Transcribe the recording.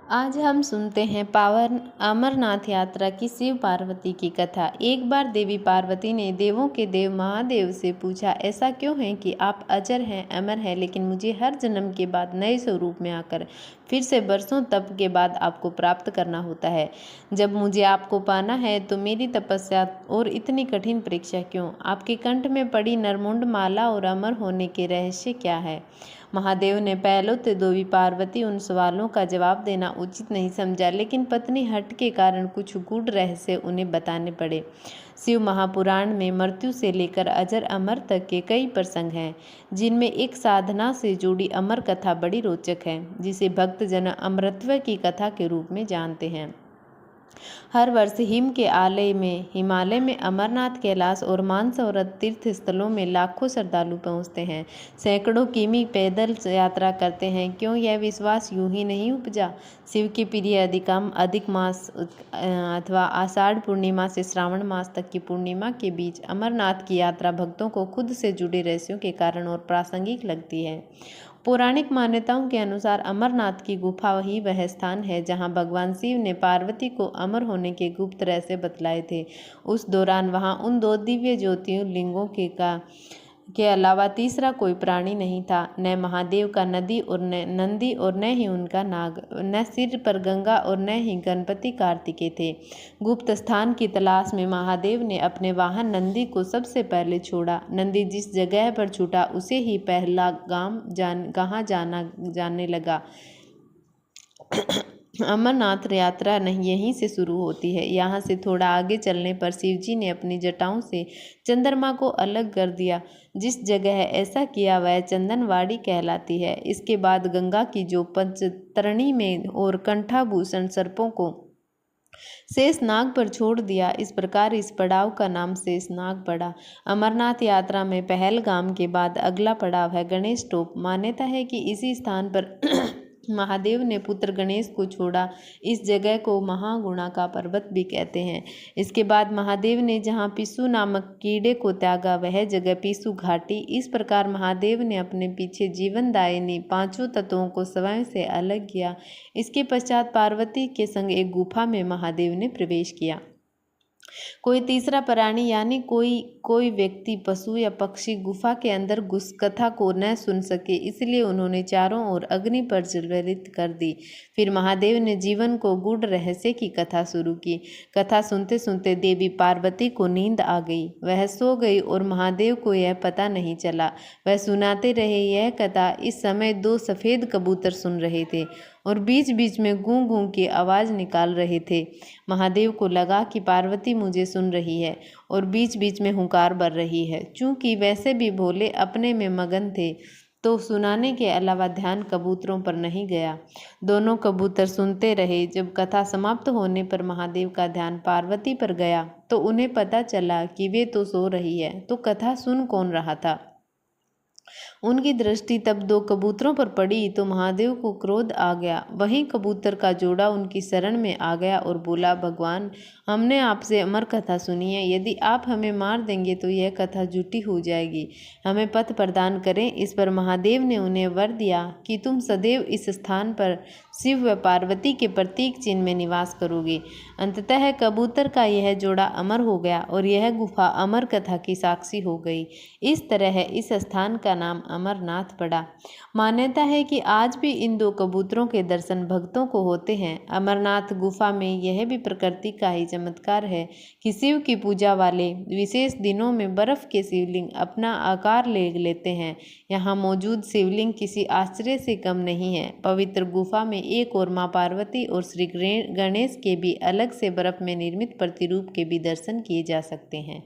आज हम सुनते हैं पावन अमरनाथ यात्रा की शिव पार्वती की कथा। एक बार देवी पार्वती ने देवों के देव महादेव से पूछा, ऐसा क्यों है कि आप अजर हैं, अमर हैं, लेकिन मुझे हर जन्म के बाद नए स्वरूप में आकर फिर से बरसों तप के बाद आपको प्राप्त करना होता है। जब मुझे आपको पाना है तो मेरी तपस्या और इतनी कठिन परीक्षा क्यों? आपके कंठ में पड़ी नरमुंड माला और अमर होने के रहस्य क्या है? महादेव ने पहले तो देवी पार्वती उन सवालों का जवाब देना उचित नहीं समझा, लेकिन पत्नी हट के कारण कुछ गूढ़ रहस्य उन्हें बताने पड़े। शिव महापुराण में मृत्यु से लेकर अजर अमर तक के कई प्रसंग हैं, जिनमें एक साधना से जुड़ी अमर कथा बड़ी रोचक है, जिसे भक्तजन अमरत्व की कथा के रूप में जानते हैं। हर वर्ष हिमालय में अमरनाथ, कैलाश और मानसरोवर तीर्थ स्थलों में लाखों श्रद्धालु पहुंचते हैं, सैकड़ों किमी पैदल यात्रा करते हैं। क्यों यह विश्वास यूं ही नहीं उपजा? शिव के प्रिय अधिक मास अथवा आषाढ़ पूर्णिमा से श्रावण मास तक की पूर्णिमा के बीच अमरनाथ की यात्रा भक्तों को खुद से जुड़े रहस्यों के कारण और प्रासंगिक लगती है। पौराणिक मान्यताओं के अनुसार अमरनाथ की गुफा ही वह स्थान है जहां भगवान शिव ने पार्वती को अमर होने के गुप्त रहस्य बतलाए थे। उस दौरान वहां उन दो दिव्य ज्योतिर्लिंगों के अलावा तीसरा कोई प्राणी नहीं था, न महादेव का नंदी और न ही उनका नाग, न सिर पर गंगा और न ही गणपति कार्तिकेय थे। गुप्त स्थान की तलाश में महादेव ने अपने वाहन नंदी को सबसे पहले छोड़ा। नंदी जिस जगह पर छूटा उसे ही पहला कहाँ जाने लगा। अमरनाथ यात्रा यहीं से शुरू होती है। यहाँ से थोड़ा आगे चलने पर शिवजी ने अपनी जटाओं से चंद्रमा को अलग कर दिया। जिस जगह ऐसा किया वह चंदनवाड़ी कहलाती है। इसके बाद गंगा की जो पंचतरणी में और कंठाभूषण सर्पों को शेषनाग पर छोड़ दिया। इस प्रकार इस पड़ाव का नाम शेषनाग पड़ा। अमरनाथ यात्रा में पहलगाम के बाद अगला पड़ाव है गणेश टोप। मान्यता है कि इसी स्थान पर महादेव ने पुत्र गणेश को छोड़ा। इस जगह को महागुणा का पर्वत भी कहते हैं। इसके बाद महादेव ने जहाँ पिस्सू नामक कीड़े को त्यागा वह जगह पिस्सू घाटी। इस प्रकार महादेव ने अपने पीछे जीवनदायिनी पांचों तत्वों को स्वयं से अलग किया। इसके पश्चात पार्वती के संग एक गुफा में महादेव ने प्रवेश किया। कोई तीसरा प्राणी यानी कोई व्यक्ति, पशु या पक्षी गुफा के अंदर घुस कथा को न सुन सके, इसलिए उन्होंने चारों ओर अग्नि प्रज्वलित कर दी। फिर महादेव ने जीवन को गूढ़ रहस्य की कथा शुरू की। कथा सुनते सुनते देवी पार्वती को नींद आ गई। वह सो गई और महादेव को यह पता नहीं चला। वह सुनाते रहे। यह कथा इस समय दो सफ़ेद कबूतर सुन रहे थे और बीच बीच में गूं गूं की आवाज़ निकाल रहे थे। महादेव को लगा कि पार्वती मुझे सुन रही है और बीच बीच में हुंकार भर रही है। चूंकि वैसे भी भोले अपने में मगन थे तो सुनाने के अलावा ध्यान कबूतरों पर नहीं गया। दोनों कबूतर सुनते रहे। जब कथा समाप्त होने पर महादेव का ध्यान पार्वती पर गया तो उन्हें पता चला कि वे तो सो रही है, तो कथा सुन कौन रहा था। उनकी दृष्टि तब दो कबूतरों पर पड़ी तो महादेव को क्रोध आ गया। वहीं कबूतर का जोड़ा उनकी शरण में आ गया और बोला, भगवान, हमने आपसे अमर कथा सुनी है। यदि आप हमें मार देंगे तो यह कथा झूठी हो जाएगी। हमें पथ प्रदान करें। इस पर महादेव ने उन्हें वर दिया कि तुम सदैव इस स्थान पर शिव व पार्वती के प्रतीक चिन्ह में निवास करोगे। अंततः कबूतर का यह जोड़ा अमर हो गया और यह गुफा अमर कथा की साक्षी हो गई। इस तरह इस स्थान का नाम अमरनाथ पड़ा। मान्यता है कि आज भी इन दो कबूतरों के दर्शन भक्तों को होते हैं। अमरनाथ गुफा में यह भी प्रकृति का ही चमत्कार है कि शिव की पूजा वाले विशेष दिनों में बर्फ के शिवलिंग अपना आकार ले लेते हैं। यहाँ मौजूद शिवलिंग किसी आश्चर्य से कम नहीं है। पवित्र गुफा में एक और माँ पार्वती और श्री गणेश के भी अलग से बर्फ में निर्मित प्रतिरूप के भी दर्शन किए जा सकते हैं।